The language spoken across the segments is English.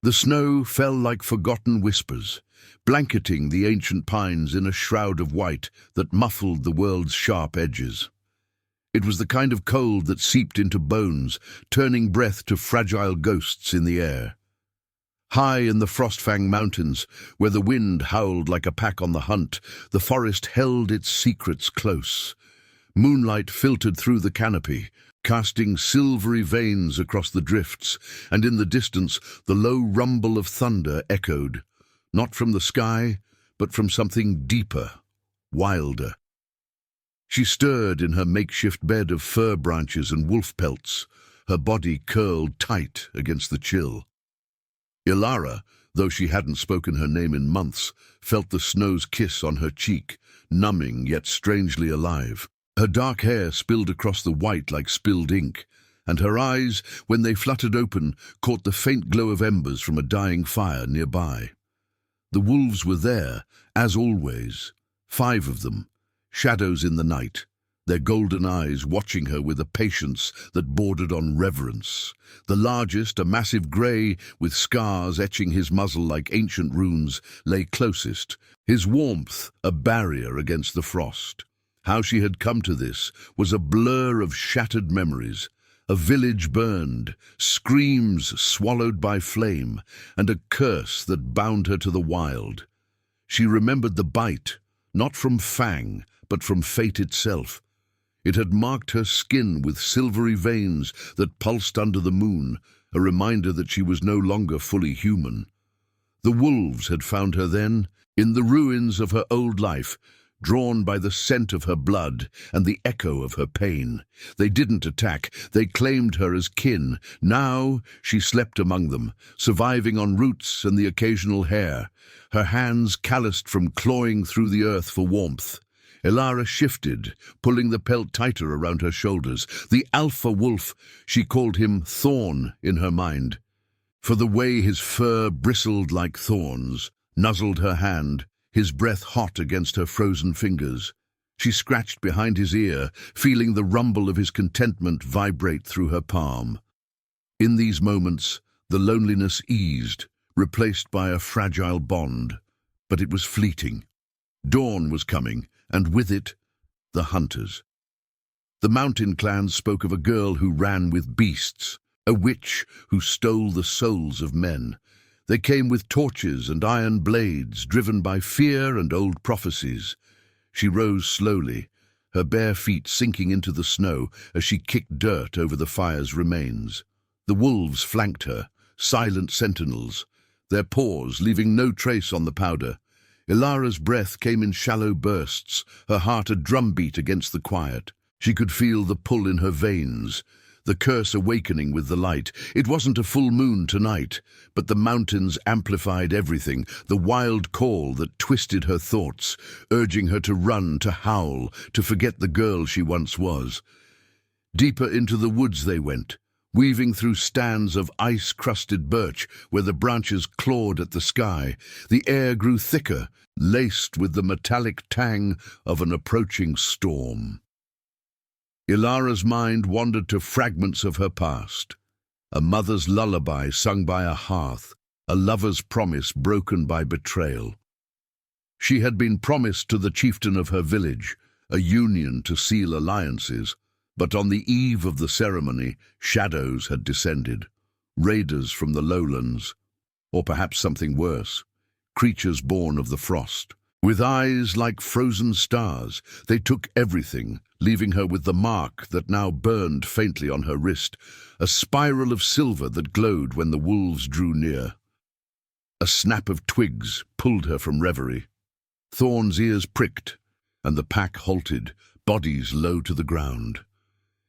The snow fell like forgotten whispers, blanketing the ancient pines in a shroud of white that muffled the world's sharp edges. It was the kind of cold that seeped into bones, turning breath to fragile ghosts in the air. High in the Frostfang Mountains, where the wind howled like a pack on the hunt, the forest held its secrets close. Moonlight filtered through the canopy, casting silvery veins across the drifts, and in the distance the low rumble of thunder echoed, not from the sky, but from something deeper, wilder. She stirred in her makeshift bed of fir branches and wolf pelts, her body curled tight against the chill. Elara, though she hadn't spoken her name in months, felt the snow's kiss on her cheek, numbing yet strangely alive. Her dark hair spilled across the white like spilled ink, and her eyes, when they fluttered open, caught the faint glow of embers from a dying fire nearby. The wolves were there, as always, 5 of them, shadows in the night, their golden eyes watching her with a patience that bordered on reverence. The largest, a massive grey, with scars etching his muzzle like ancient runes, lay closest, his warmth a barrier against the frost. How she had come to this was a blur of shattered memories, a village burned, screams swallowed by flame, and a curse that bound her to the wild. She remembered the bite, not from fang, but from fate itself. It had marked her skin with silvery veins that pulsed under the moon, a reminder that she was no longer fully human. The wolves had found her then, in the ruins of her old life, drawn by the scent of her blood and the echo of her pain. They didn't attack, they claimed her as kin. Now she slept among them, surviving on roots and the occasional hair, her hands calloused from clawing through the earth for warmth. Elara shifted, pulling the pelt tighter around her shoulders. The alpha wolf, she called him Thorn in her mind, for the way his fur bristled like thorns, nuzzled her hand, his breath hot against her frozen fingers. She scratched behind his ear, feeling the rumble of his contentment vibrate through her palm. In these moments, the loneliness eased, replaced by a fragile bond. But it was fleeting. Dawn was coming, and with it, the hunters. The mountain clans spoke of a girl who ran with beasts, a witch who stole the souls of men. They came with torches and iron blades, driven by fear and old prophecies. She rose slowly, her bare feet sinking into the snow as she kicked dirt over the fire's remains. The wolves flanked her, silent sentinels, their paws leaving no trace on the powder. Elara's breath came in shallow bursts, her heart a drumbeat against the quiet. She could feel the pull in her veins, the curse awakening with the light. It wasn't a full moon tonight, but the mountains amplified everything, the wild call that twisted her thoughts, urging her to run, to howl, to forget the girl she once was. Deeper into the woods they went, weaving through stands of ice-crusted birch where the branches clawed at the sky. The air grew thicker, laced with the metallic tang of an approaching storm. Elara's mind wandered to fragments of her past. A mother's lullaby sung by a hearth, a lover's promise broken by betrayal. She had been promised to the chieftain of her village, a union to seal alliances, but on the eve of the ceremony, shadows had descended, raiders from the lowlands, or perhaps something worse, creatures born of the frost. With eyes like frozen stars, they took everything, leaving her with the mark that now burned faintly on her wrist, a spiral of silver that glowed when the wolves drew near. A snap of twigs pulled her from reverie. Thorn's ears pricked, and the pack halted, bodies low to the ground.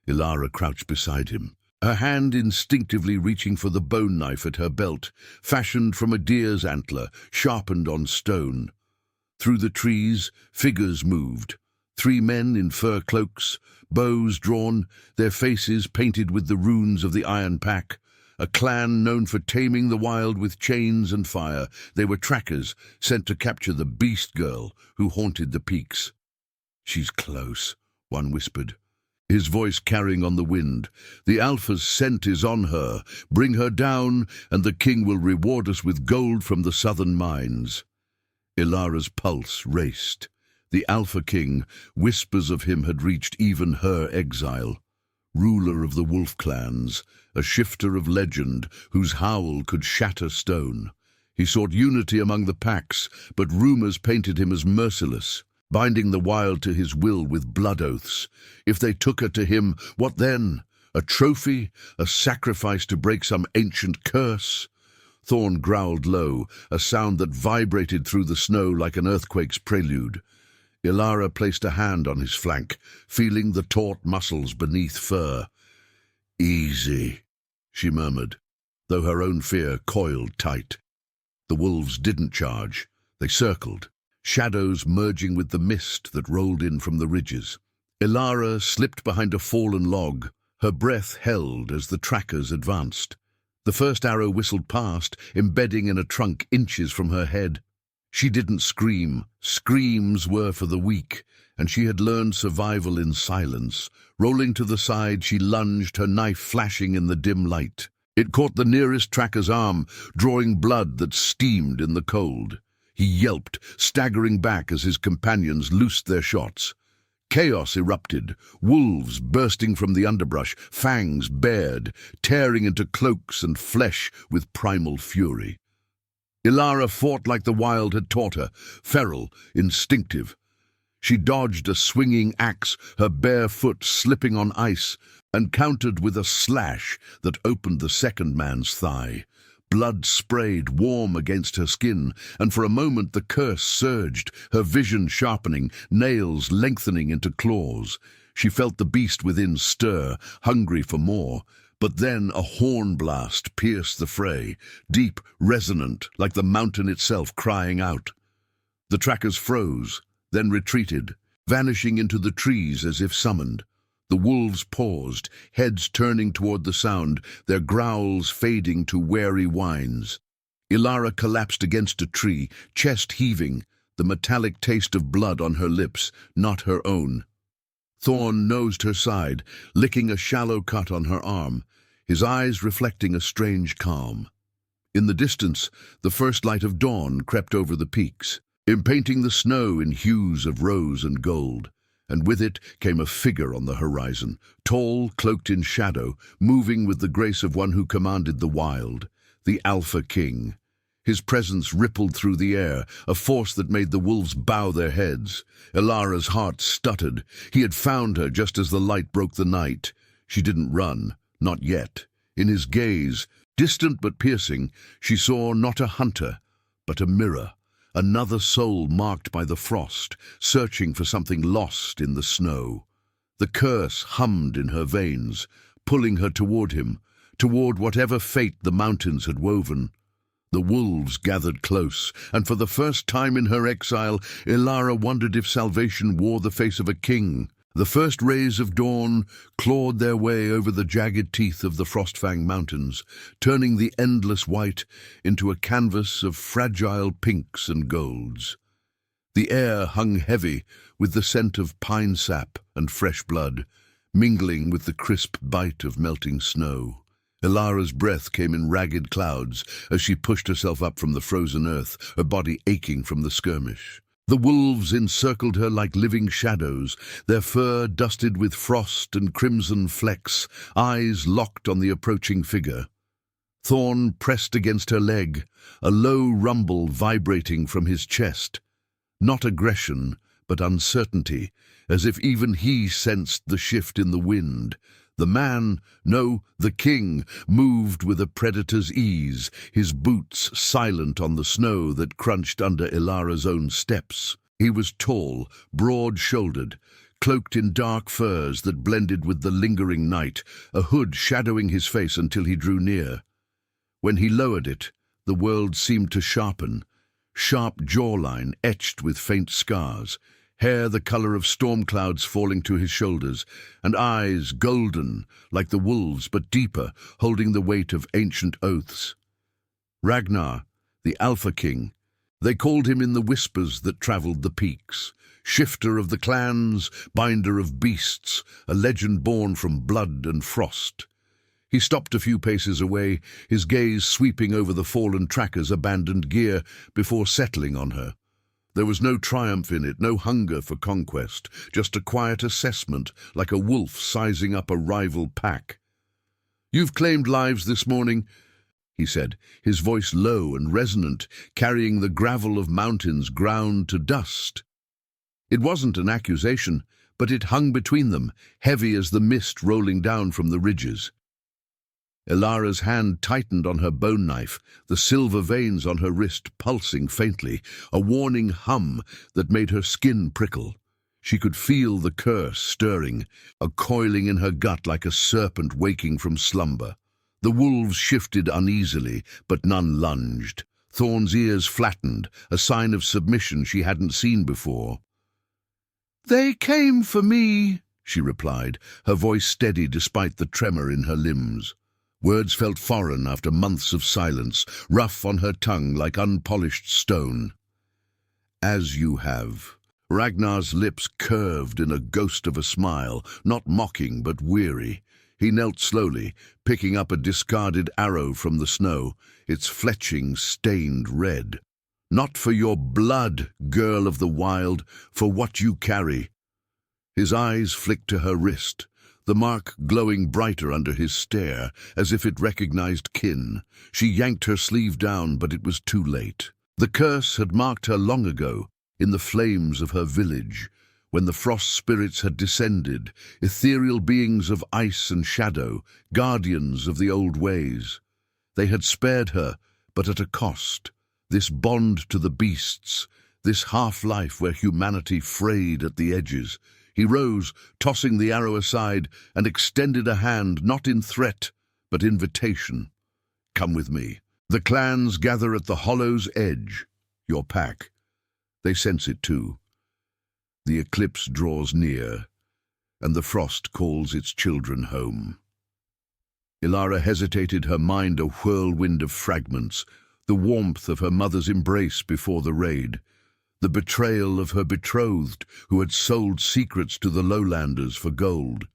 Elara crouched beside him, her hand instinctively reaching for the bone knife at her belt, fashioned from a deer's antler, sharpened on stone. Through the trees, figures moved. 3 men in fur cloaks, bows drawn, their faces painted with the runes of the Iron Pack, a clan known for taming the wild with chains and fire. They were trackers, sent to capture the beast girl who haunted the peaks. "She's close," one whispered. his voice carrying on the wind. "The Alpha's scent is on her. Bring her down, and the king will reward us with gold from the southern mines." Elara's pulse raced. The Alpha King, whispers of him had reached even her exile. Ruler of the wolf clans, a shifter of legend whose howl could shatter stone. He sought unity among the packs, but rumors painted him as merciless, binding the wild to his will with blood oaths. If they took her to him, what then? A trophy? A sacrifice to break some ancient curse? Thorn growled low, a sound that vibrated through the snow like an earthquake's prelude. Elara placed a hand on his flank, feeling the taut muscles beneath fur. "Easy," she murmured, though her own fear coiled tight. The wolves didn't charge. They circled, shadows merging with the mist that rolled in from the ridges. Elara slipped behind a fallen log, her breath held as the trackers advanced. The first arrow whistled past, embedding in a trunk inches from her head. She didn't scream. Screams were for the weak, and she had learned survival in silence. Rolling to the side, she lunged, her knife flashing in the dim light. It caught the nearest tracker's arm, drawing blood that steamed in the cold. He yelped, staggering back as his companions loosed their shots. Chaos erupted, wolves bursting from the underbrush, fangs bared, tearing into cloaks and flesh with primal fury. Elara fought like the wild had taught her, feral, instinctive. She dodged a swinging axe, her bare foot slipping on ice, and countered with a slash that opened the second man's thigh. Blood sprayed warm against her skin, and for a moment the curse surged, her vision sharpening, nails lengthening into claws. She felt the beast within stir, hungry for more. But then a horn blast pierced the fray, deep, resonant, like the mountain itself crying out. The trackers froze, then retreated, vanishing into the trees as if summoned. The wolves paused, heads turning toward the sound, their growls fading to wary whines. Elara collapsed against a tree, chest heaving, the metallic taste of blood on her lips, not her own. Thorn nosed her side, licking a shallow cut on her arm, his eyes reflecting a strange calm. In the distance, the first light of dawn crept over the peaks, impainting the snow in hues of rose and gold, and with it came a figure on the horizon, tall, cloaked in shadow, moving with the grace of one who commanded the wild, the Alpha King. His presence rippled through the air, a force that made the wolves bow their heads. Elara's heart stuttered. He had found her just as the light broke the night. She didn't run, not yet. In his gaze, distant but piercing, she saw not a hunter, but a mirror, another soul marked by the frost, searching for something lost in the snow. The curse hummed in her veins, pulling her toward him, toward whatever fate the mountains had woven. The wolves gathered close, and for the first time in her exile, Elara wondered if salvation wore the face of a king. The first rays of dawn clawed their way over the jagged teeth of the Frostfang Mountains, turning the endless white into a canvas of fragile pinks and golds. The air hung heavy with the scent of pine sap and fresh blood, mingling with the crisp bite of melting snow. Elara's breath came in ragged clouds as she pushed herself up from the frozen earth, her body aching from the skirmish. The wolves encircled her like living shadows, their fur dusted with frost and crimson flecks, eyes locked on the approaching figure. Thorn pressed against her leg, a low rumble vibrating from his chest. Not aggression, but uncertainty, as if even he sensed the shift in the wind. The man, no, the king, moved with a predator's ease, his boots silent on the snow that crunched under Elara's own steps. He was tall, broad-shouldered, cloaked in dark furs that blended with the lingering night, a hood shadowing his face until he drew near. When he lowered it, the world seemed to sharpen, sharp jawline etched with faint scars, hair the color of storm clouds falling to his shoulders, and eyes golden, like the wolves but deeper, holding the weight of ancient oaths. Ragnar, the Alpha King, They called him in the whispers that travelled the peaks. Shifter of the clans, binder of beasts, a legend born from blood and frost. He stopped a few paces away, his gaze sweeping over the fallen tracker's abandoned gear before settling on her. There was no triumph in it, no hunger for conquest, just a quiet assessment, like a wolf sizing up a rival pack. "You've claimed lives this morning," he said, his voice low and resonant, carrying the gravel of mountains ground to dust. It wasn't an accusation, but it hung between them, heavy as the mist rolling down from the ridges. Elara's hand tightened on her bone knife, the silver veins on her wrist pulsing faintly, a warning hum that made her skin prickle. She could feel the curse stirring, a coiling in her gut like a serpent waking from slumber. The wolves shifted uneasily, but none lunged. Thorn's ears flattened, a sign of submission she hadn't seen before. "They came for me," she replied, her voice steady despite the tremor in her limbs. Words felt foreign after months of silence, rough on her tongue like unpolished stone. "As you have." Ragnar's lips curved in a ghost of a smile, not mocking but weary. He knelt slowly, picking up a discarded arrow from the snow, its fletching stained red. "Not for your blood, girl of the wild, for what you carry." His eyes flicked to her wrist, the mark glowing brighter under his stare, as if it recognized kin. She yanked her sleeve down, but it was too late. The curse had marked her long ago, in the flames of her village, when the frost spirits had descended, ethereal beings of ice and shadow, guardians of the old ways. They had spared her, but at a cost. This bond to the beasts, this half-life where humanity frayed at the edges. He rose, tossing the arrow aside, and extended a hand not in threat, but invitation. "Come with me. The clans gather at the hollow's edge. Your pack. They sense it too. The eclipse draws near, and the frost calls its children home." Elara hesitated, her mind a whirlwind of fragments, the warmth of her mother's embrace before the raid, the betrayal of her betrothed who had sold secrets to the lowlanders for gold.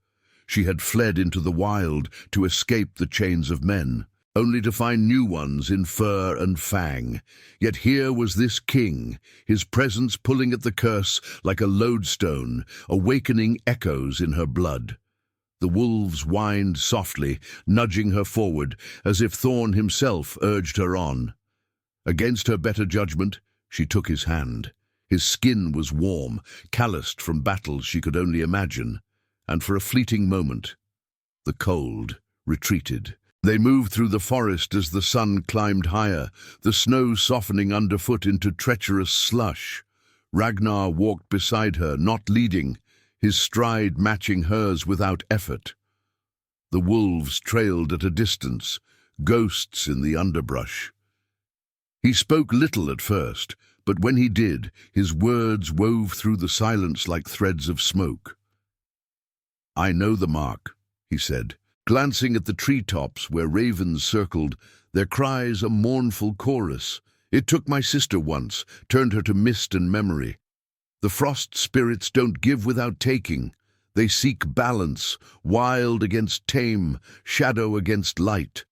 She had fled into the wild to escape the chains of men, only to find new ones in fur and fang. Yet here was this king, his presence pulling at the curse like a lodestone, awakening echoes in her blood. The wolves whined softly, nudging her forward, as if Thorn himself urged her on. Against her better judgment, she took his hand. His skin was warm, calloused from battles she could only imagine, and for a fleeting moment, the cold retreated. They moved through the forest as the sun climbed higher, the snow softening underfoot into treacherous slush. Ragnar walked beside her, not leading, his stride matching hers without effort. The wolves trailed at a distance, ghosts in the underbrush. He spoke little at first, but when he did, his words wove through the silence like threads of smoke. "I know the mark," he said, glancing at the treetops where ravens circled, their cries a mournful chorus. "It took my sister once, turned her to mist and memory. The frost spirits don't give without taking. They seek balance, wild against tame, shadow against light."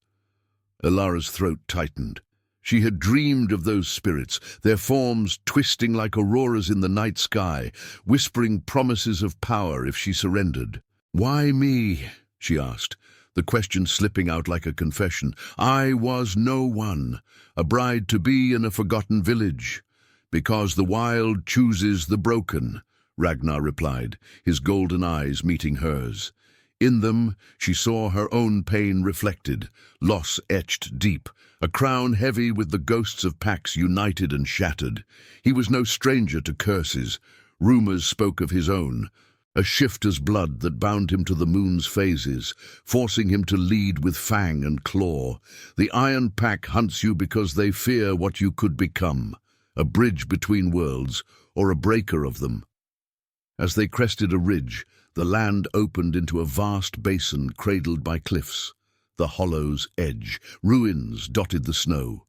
Elara's throat tightened. She had dreamed of those spirits, their forms twisting like auroras in the night sky, whispering promises of power if she surrendered. "Why me?" she asked, the question slipping out like a confession. "I was no one, a bride-to-be in a forgotten village." "Because the wild chooses the broken," Ragnar replied, his golden eyes meeting hers. In them, she saw her own pain reflected, loss etched deep, a crown heavy with the ghosts of packs united and shattered. He was no stranger to curses. Rumors spoke of his own, a shifter's blood that bound him to the moon's phases, forcing him to lead with fang and claw. The Iron Pack hunts you because they fear what you could become, a bridge between worlds, or a breaker of them. As they crested a ridge, the land opened into a vast basin cradled by cliffs. The hollow's edge, ruins dotted the snow.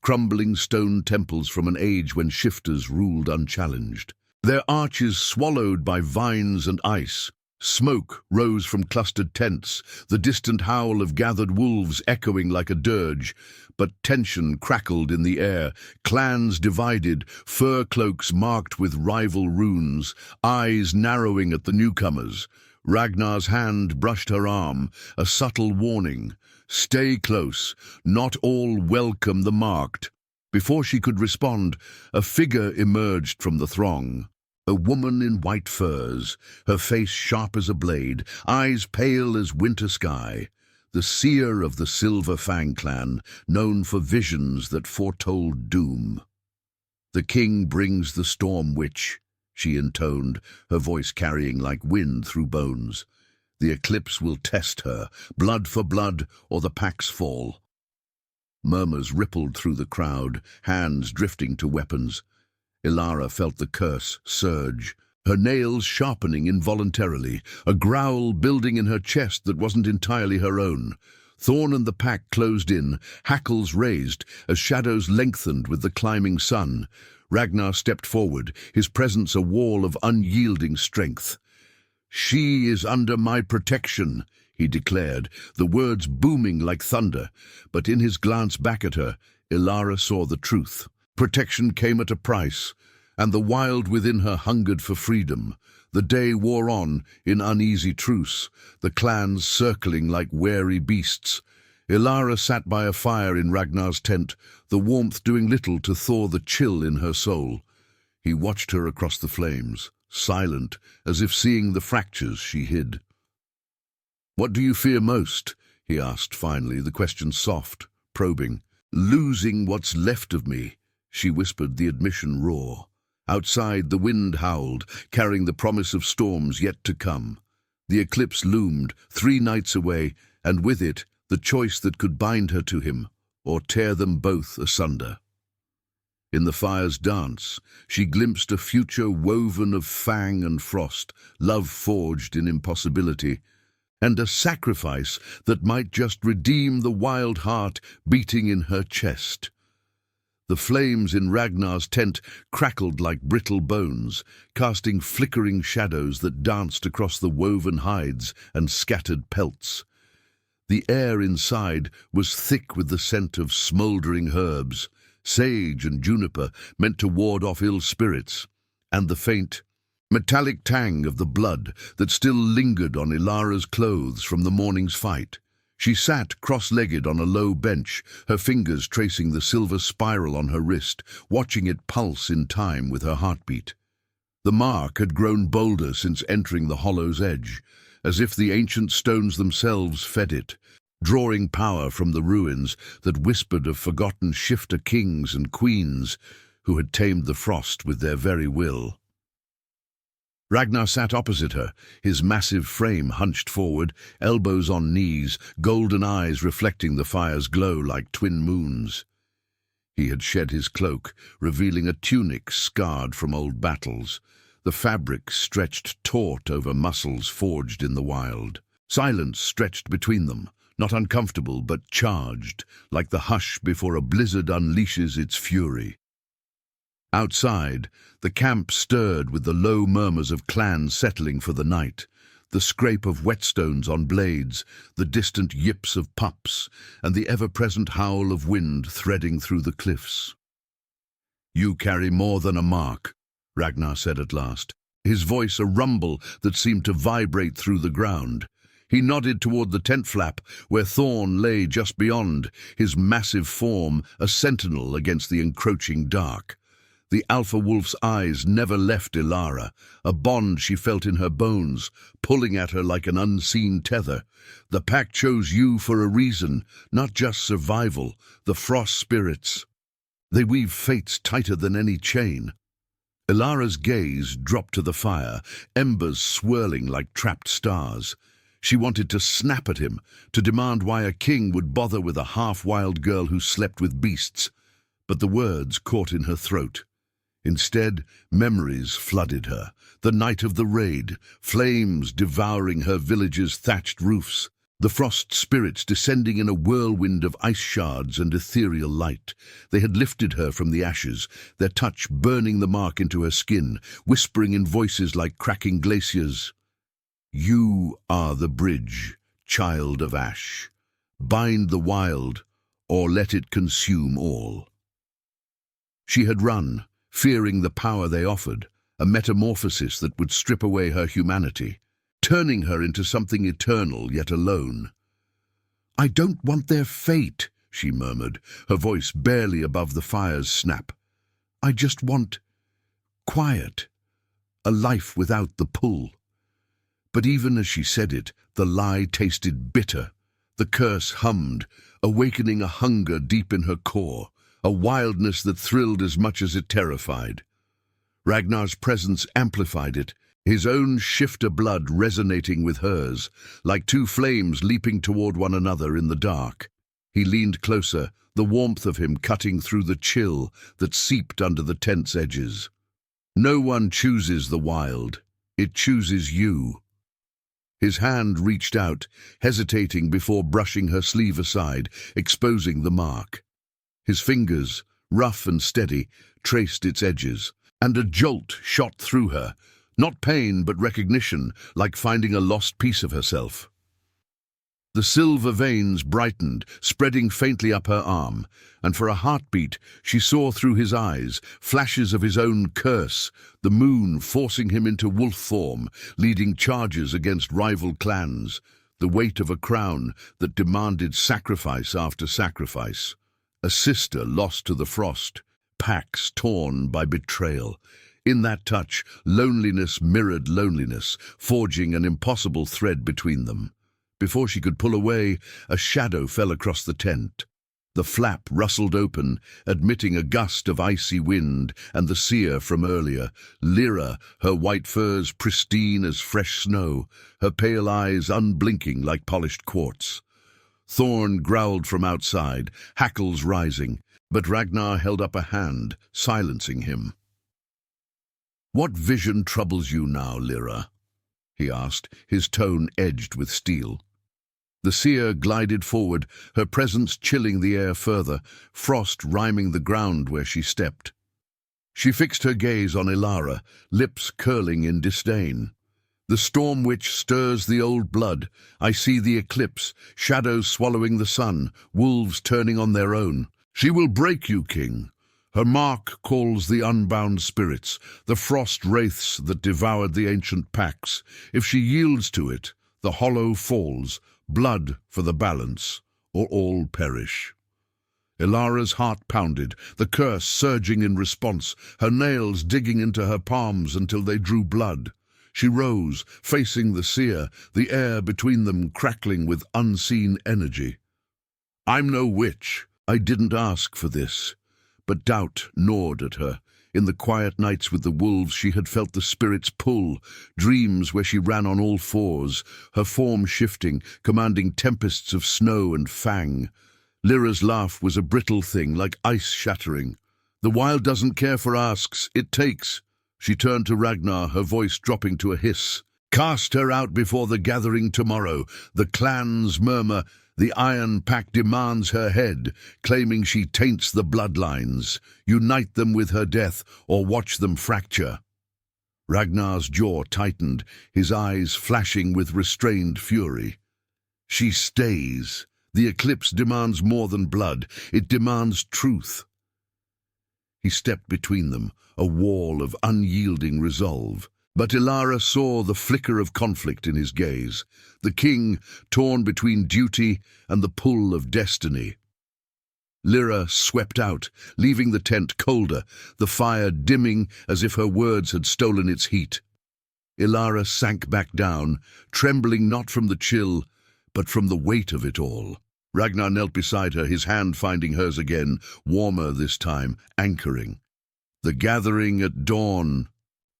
crumbling stone temples from an age when shifters ruled unchallenged. Their arches swallowed by vines and ice. Smoke rose from clustered tents, the distant howl of gathered wolves echoing like a dirge. But tension crackled in the air, clans divided, fur cloaks marked with rival runes, eyes narrowing at the newcomers. Ragnar's hand brushed her arm, a subtle warning. Stay close, not all welcome the marked. Before she could respond, a figure emerged from the throng. A woman in white furs, her face sharp as a blade, eyes pale as winter sky. The seer of the Silver Fang clan, known for visions that foretold doom. "The king brings the storm witch," she intoned, her voice carrying like wind through bones. "The eclipse will test her, blood for blood, or the pack's fall." Murmurs rippled through the crowd, hands drifting to weapons. Elara felt the curse surge, her nails sharpening involuntarily, a growl building in her chest that wasn't entirely her own. Thorn and the pack closed in, hackles raised, as shadows lengthened with the climbing sun. Ragnar stepped forward, his presence a wall of unyielding strength. "She is under my protection," he declared, the words booming like thunder. But in his glance back at her, Elara saw the truth. Protection came at a price, and the wild within her hungered for freedom. The day wore on, in uneasy truce, the clans circling like wary beasts. Elara sat by a fire in Ragnar's tent, the warmth doing little to thaw the chill in her soul. He watched her across the flames, silent, as if seeing the fractures she hid. "What do you fear most?" he asked finally, the question soft, probing. "Losing what's left of me," she whispered, the admission raw. Outside, the wind howled, carrying the promise of storms yet to come. The eclipse loomed, 3 nights away, and with it, the choice that could bind her to him, or tear them both asunder. In the fire's dance, she glimpsed a future woven of fang and frost, love forged in impossibility, and a sacrifice that might just redeem the wild heart beating in her chest. The flames in Ragnar's tent crackled like brittle bones, casting flickering shadows that danced across the woven hides and scattered pelts. The air inside was thick with the scent of smouldering herbs, sage and juniper meant to ward off ill spirits, and the faint, metallic tang of the blood that still lingered on Elara's clothes from the morning's fight. She sat cross-legged on a low bench, her fingers tracing the silver spiral on her wrist, watching it pulse in time with her heartbeat. The mark had grown bolder since entering the hollow's edge, as if the ancient stones themselves fed it, drawing power from the ruins that whispered of forgotten shifter kings and queens who had tamed the frost with their very will. Ragnar sat opposite her, his massive frame hunched forward, elbows on knees, golden eyes reflecting the fire's glow like twin moons. He had shed his cloak, revealing a tunic scarred from old battles, the fabric stretched taut over muscles forged in the wild. Silence stretched between them, not uncomfortable but charged, like the hush before a blizzard unleashes its fury. Outside, the camp stirred with the low murmurs of clans settling for the night, the scrape of whetstones on blades, the distant yips of pups, and the ever-present howl of wind threading through the cliffs. "You carry more than a mark," Ragnar said at last, his voice a rumble that seemed to vibrate through the ground. He nodded toward the tent flap, where Thorn lay just beyond, his massive form a sentinel against the encroaching dark. The alpha wolf's eyes never left Elara, a bond she felt in her bones, pulling at her like an unseen tether. "The pack chose you for a reason, not just survival, the frost spirits. They weave fates tighter than any chain." Elara's gaze dropped to the fire, embers swirling like trapped stars. She wanted to snap at him, to demand why a king would bother with a half-wild girl who slept with beasts, but the words caught in her throat. Instead, memories flooded her. The night of the raid, flames devouring her village's thatched roofs, The frost spirits descending in a whirlwind of ice shards and ethereal light. They had lifted her from the ashes, their touch burning the mark into her skin, whispering in voices like cracking glaciers. "You are the bridge, child of ash. Bind the wild, or let it consume all." She had run, fearing the power they offered, a metamorphosis that would strip away her humanity, turning her into something eternal yet alone. "I don't want their fate," she murmured, her voice barely above the fire's snap. "I just want quiet, a life without the pull." But even as she said it, the lie tasted bitter. The curse hummed, awakening a hunger deep in her core, a wildness that thrilled as much as it terrified. Ragnar's presence amplified it, his own shifter blood resonating with hers, like two flames leaping toward one another in the dark. He leaned closer, the warmth of him cutting through the chill that seeped under the tent's edges. "No one chooses the wild. It chooses you." His hand reached out, hesitating before brushing her sleeve aside, exposing the mark. His fingers, rough and steady, traced its edges, and a jolt shot through her, not pain but recognition, like finding a lost piece of herself. The silver veins brightened, spreading faintly up her arm, and for a heartbeat she saw through his eyes flashes of his own curse, the moon forcing him into wolf form, leading charges against rival clans, the weight of a crown that demanded sacrifice after sacrifice. A sister lost to the frost, packs torn by betrayal. In that touch, loneliness mirrored loneliness, forging an impossible thread between them. Before she could pull away, a shadow fell across the tent. The flap rustled open, admitting a gust of icy wind and the seer from earlier. Elara, her white furs pristine as fresh snow, her pale eyes unblinking like polished quartz. Thorn growled from outside, hackles rising, but Ragnar held up a hand, silencing him. "What vision troubles you now, Elara?" he asked, his tone edged with steel. The seer glided forward, her presence chilling the air further, frost rhyming the ground where she stepped. She fixed her gaze on Elara, lips curling in disdain. "The storm witch stirs the old blood. I see the eclipse, shadows swallowing the sun, wolves turning on their own. She will break you, king. Her mark calls the unbound spirits, the frost wraiths that devoured the ancient packs. If she yields to it, the hollow falls, blood for the balance, or all perish." Elara's heart pounded, the curse surging in response, her nails digging into her palms until they drew blood. She rose, facing the seer, the air between them crackling with unseen energy. "I'm no witch. I didn't ask for this." But doubt gnawed at her. In the quiet nights with the wolves she had felt the spirit's pull, dreams where she ran on all fours, her form shifting, commanding tempests of snow and fang. Lira's laugh was a brittle thing, like ice shattering. "The wild doesn't care for asks, it takes." She turned to Ragnar, her voice dropping to a hiss. "Cast her out before the gathering tomorrow. The clans murmur. The Iron Pack demands her head, claiming she taints the bloodlines. Unite them with her death, or watch them fracture." Ragnar's jaw tightened, his eyes flashing with restrained fury. "She stays. The eclipse demands more than blood. It demands truth." He stepped between them, a wall of unyielding resolve. But Elara saw the flicker of conflict in his gaze, the king torn between duty and the pull of destiny. Elara swept out, leaving the tent colder, the fire dimming as if her words had stolen its heat. Elara sank back down, trembling not from the chill, but from the weight of it all. Ragnar knelt beside her, his hand finding hers again, warmer this time, anchoring. "The gathering at dawn,"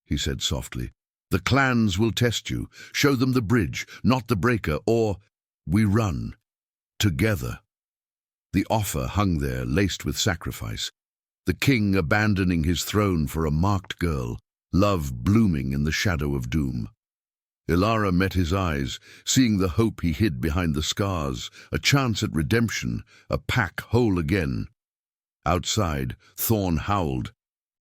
he said softly. "The clans will test you. Show them the bridge, not the breaker, or we run. Together." The offer hung there, laced with sacrifice. The king abandoning his throne for a marked girl, love blooming in the shadow of doom. Elara met his eyes, seeing the hope he hid behind the scars, a chance at redemption, a pack whole again. Outside, Thorn howled,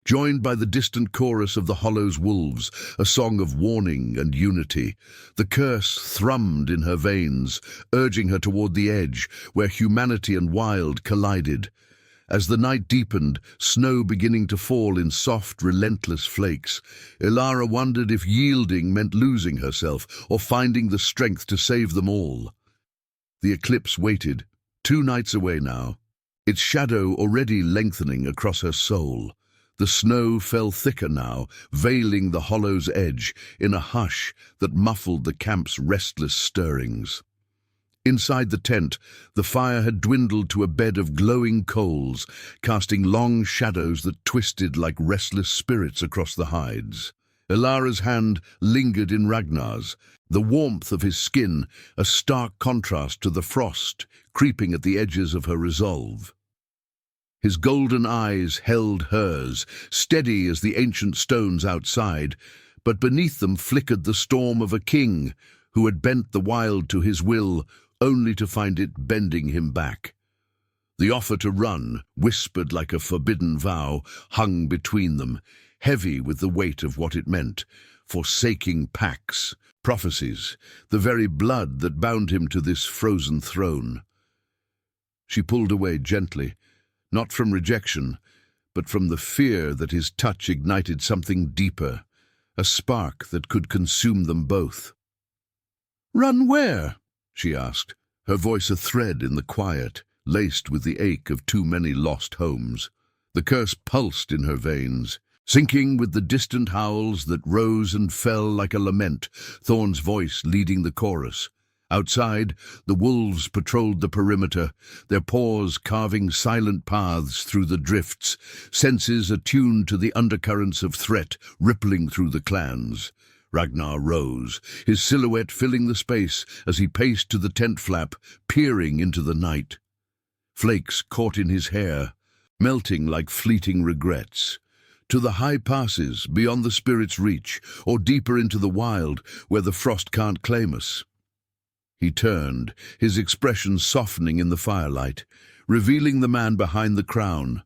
joined by the distant chorus of the Hollow's wolves, a song of warning and unity. The curse thrummed in her veins, urging her toward the edge, where humanity and wild collided. As the night deepened, snow beginning to fall in soft, relentless flakes, Elara wondered if yielding meant losing herself or finding the strength to save them all. The eclipse waited, 2 nights away now, its shadow already lengthening across her soul. The snow fell thicker now, veiling the hollow's edge in a hush that muffled the camp's restless stirrings. Inside the tent, the fire had dwindled to a bed of glowing coals, casting long shadows that twisted like restless spirits across the hides. Elara's hand lingered in Ragnar's, the warmth of his skin a stark contrast to the frost creeping at the edges of her resolve. His golden eyes held hers, steady as the ancient stones outside, but beneath them flickered the storm of a king who had bent the wild to his will, only to find it bending him back. The offer to run, whispered like a forbidden vow, hung between them, heavy with the weight of what it meant, forsaking packs, prophecies, the very blood that bound him to this frozen throne. She pulled away gently, not from rejection, but from the fear that his touch ignited something deeper, a spark that could consume them both. "Run where?" she asked, her voice a thread in the quiet, laced with the ache of too many lost homes. The curse pulsed in her veins, syncing with the distant howls that rose and fell like a lament, Thorn's voice leading the chorus. Outside, the wolves patrolled the perimeter, their paws carving silent paths through the drifts, senses attuned to the undercurrents of threat rippling through the clans. Ragnar rose, his silhouette filling the space as he paced to the tent flap, peering into the night. Flakes caught in his hair, melting like fleeting regrets. To the high passes, beyond the spirit's reach, or deeper into the wild, where the frost can't claim us. He turned, his expression softening in the firelight, revealing the man behind the crown,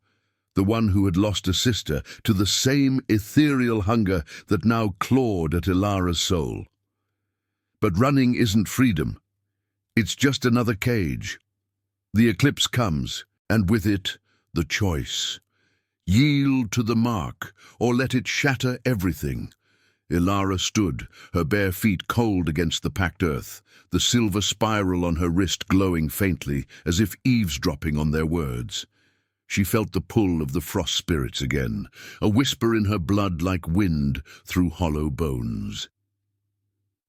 the one who had lost a sister to the same ethereal hunger that now clawed at Elara's soul. But running isn't freedom. It's just another cage. The eclipse comes, and with it, the choice. Yield to the mark, or let it shatter everything. Elara stood, her bare feet cold against the packed earth, the silver spiral on her wrist glowing faintly, as if eavesdropping on their words. She felt the pull of the frost spirits again, a whisper in her blood like wind through hollow bones.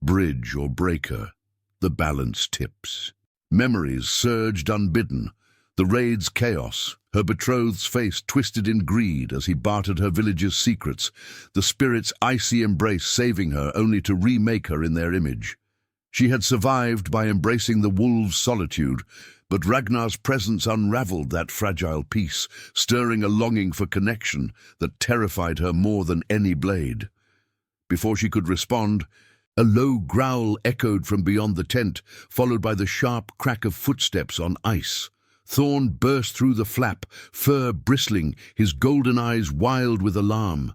Bridge or breaker, the balance tips. Memories surged unbidden, the raid's chaos, her betrothed's face twisted in greed as he bartered her village's secrets, the spirit's icy embrace saving her only to remake her in their image. She had survived by embracing the wolves' solitude, but Ragnar's presence unraveled that fragile peace, stirring a longing for connection that terrified her more than any blade. Before she could respond, a low growl echoed from beyond the tent, followed by the sharp crack of footsteps on ice. Thorn burst through the flap, fur bristling, his golden eyes wild with alarm.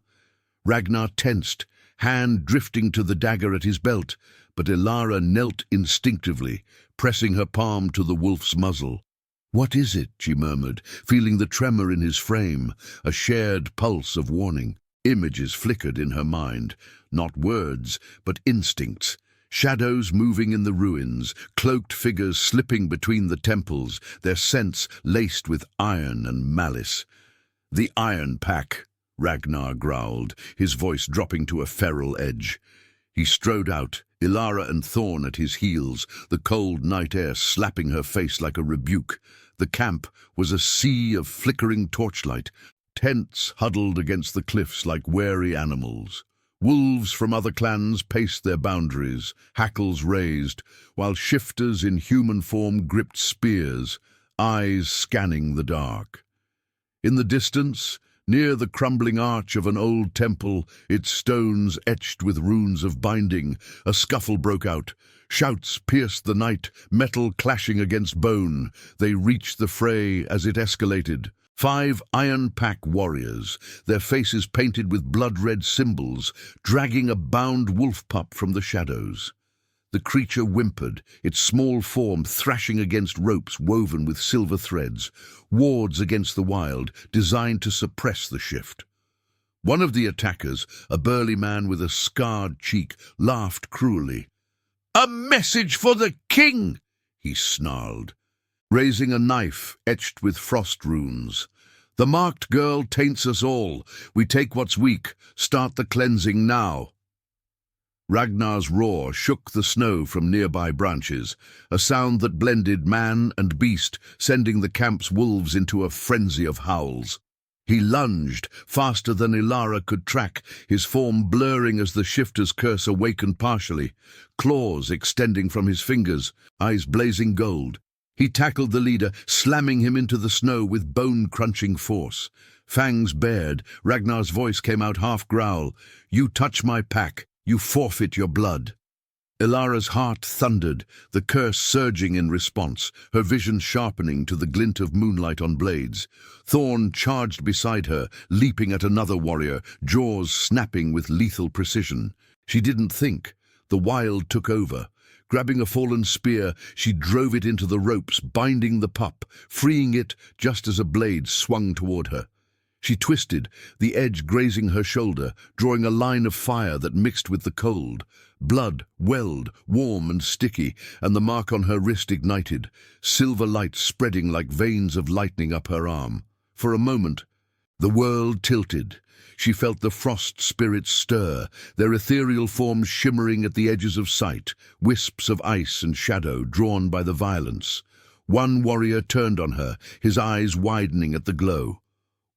Ragnar tensed, hand drifting to the dagger at his belt, but Elara knelt instinctively, pressing her palm to the wolf's muzzle. "What is it?" she murmured, feeling the tremor in his frame, a shared pulse of warning. Images flickered in her mind, not words, but instincts. Shadows moving in the ruins, cloaked figures slipping between the temples, their scents laced with iron and malice. "The Iron Pack," Ragnar growled, his voice dropping to a feral edge. He strode out, Elara and Thorn at his heels, the cold night air slapping her face like a rebuke. The camp was a sea of flickering torchlight, tents huddled against the cliffs like wary animals. Wolves from other clans paced their boundaries, hackles raised, while shifters in human form gripped spears, eyes scanning the dark. In the distance, Near the crumbling arch of an old temple, its stones etched with runes of binding, a scuffle broke out. Shouts pierced the night, metal clashing against bone. They reached the fray as it escalated. 5 Iron Pack warriors, their faces painted with blood-red symbols, dragging a bound wolf pup from the shadows. The creature whimpered, its small form thrashing against ropes woven with silver threads, wards against the wild, designed to suppress the shift. One of the attackers, a burly man with a scarred cheek, laughed cruelly. "A message for the king!" he snarled, raising a knife etched with frost runes. "The marked girl taints us all. We take what's weak. Start the cleansing now." Ragnar's roar shook the snow from nearby branches, a sound that blended man and beast, sending the camp's wolves into a frenzy of howls. He lunged, faster than Elara could track, his form blurring as the shifter's curse awakened partially, claws extending from his fingers, eyes blazing gold. He tackled the leader, slamming him into the snow with bone-crunching force. Fangs bared, Ragnar's voice came out half-growl. "You touch my pack, you forfeit your blood." Elara's heart thundered, the curse surging in response, her vision sharpening to the glint of moonlight on blades. Thorn charged beside her, leaping at another warrior, jaws snapping with lethal precision. She didn't think. The wild took over. Grabbing a fallen spear, she drove it into the ropes, binding the pup, freeing it just as a blade swung toward her. She twisted, the edge grazing her shoulder, drawing a line of fire that mixed with the cold. Blood welled, warm and sticky, and the mark on her wrist ignited, silver light spreading like veins of lightning up her arm. For a moment, the world tilted. She felt the frost spirits stir, their ethereal forms shimmering at the edges of sight, wisps of ice and shadow drawn by the violence. One warrior turned on her, his eyes widening at the glow.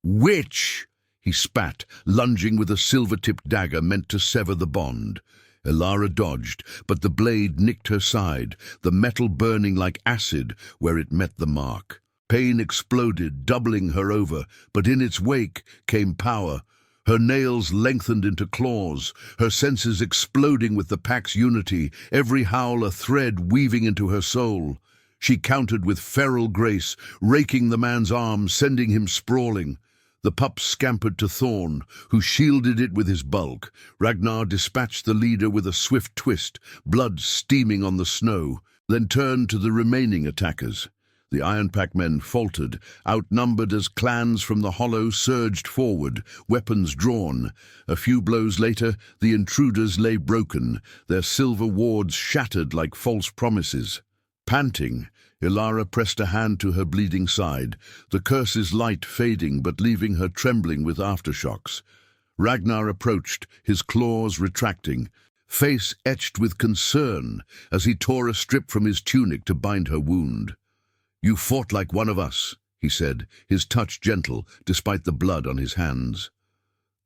"Witch!" he spat, lunging with a silver-tipped dagger meant to sever the bond. Elara dodged, but the blade nicked her side, the metal burning like acid where it met the mark. Pain exploded, doubling her over, but in its wake came power. Her nails lengthened into claws, her senses exploding with the pack's unity, every howl a thread weaving into her soul. She countered with feral grace, raking the man's arm, sending him sprawling. The pup scampered to Thorn, who shielded it with his bulk. Ragnar dispatched the leader with a swift twist, blood steaming on the snow, then turned to the remaining attackers. The Iron Pack men faltered, outnumbered as clans from the hollow surged forward, weapons drawn. A few blows later, the intruders lay broken, their silver wards shattered like false promises. Panting, Elara pressed a hand to her bleeding side, the curse's light fading but leaving her trembling with aftershocks. Ragnar approached, his claws retracting, face etched with concern as he tore a strip from his tunic to bind her wound. "You fought like one of us," he said, his touch gentle despite the blood on his hands.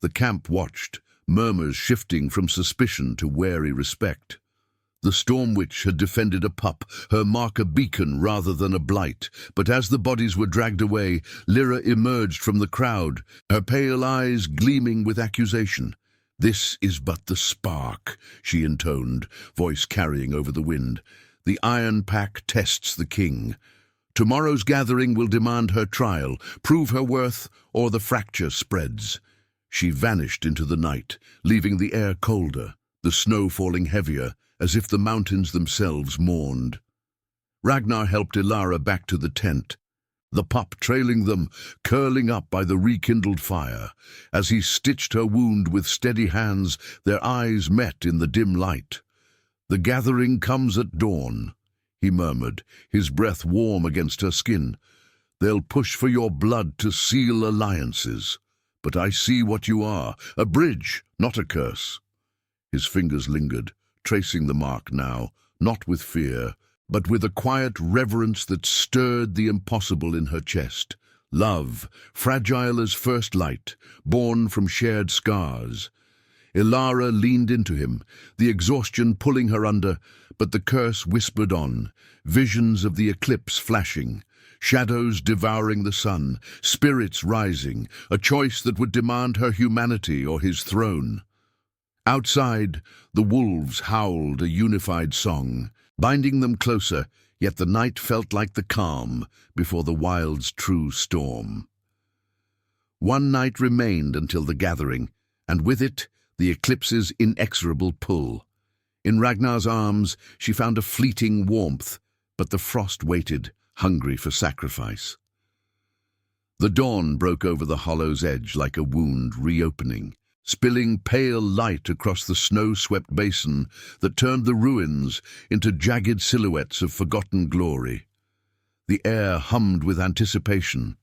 The camp watched, murmurs shifting from suspicion to wary respect. The Storm Witch had defended a pup, her mark a beacon rather than a blight, but as the bodies were dragged away, Lyra emerged from the crowd, her pale eyes gleaming with accusation. "This is but the spark," she intoned, voice carrying over the wind. "The Iron Pack tests the king. Tomorrow's gathering will demand her trial, prove her worth, or the fracture spreads." She vanished into the night, leaving the air colder, the snow falling heavier, as if the mountains themselves mourned. Ragnar helped Elara back to the tent, the pup trailing them, curling up by the rekindled fire. As he stitched her wound with steady hands, their eyes met in the dim light. "The gathering comes at dawn," he murmured, his breath warm against her skin. "They'll push for your blood to seal alliances. But I see what you are, a bridge, not a curse." His fingers lingered, tracing the mark now, not with fear, but with a quiet reverence that stirred the impossible in her chest. Love, fragile as first light, born from shared scars. Elara leaned into him, the exhaustion pulling her under, but the curse whispered on, visions of the eclipse flashing. Shadows devouring the sun, spirits rising, a choice that would demand her humanity or his throne. Outside, the wolves howled a unified song, binding them closer, yet the night felt like the calm before the wild's true storm. One night remained until the gathering, and with it, the eclipse's inexorable pull. In Ragnar's arms, she found a fleeting warmth, but the frost waited, hungry for sacrifice. The dawn broke over the hollow's edge like a wound reopening, spilling pale light across the snow-swept basin that turned the ruins into jagged silhouettes of forgotten glory. The air hummed with anticipation,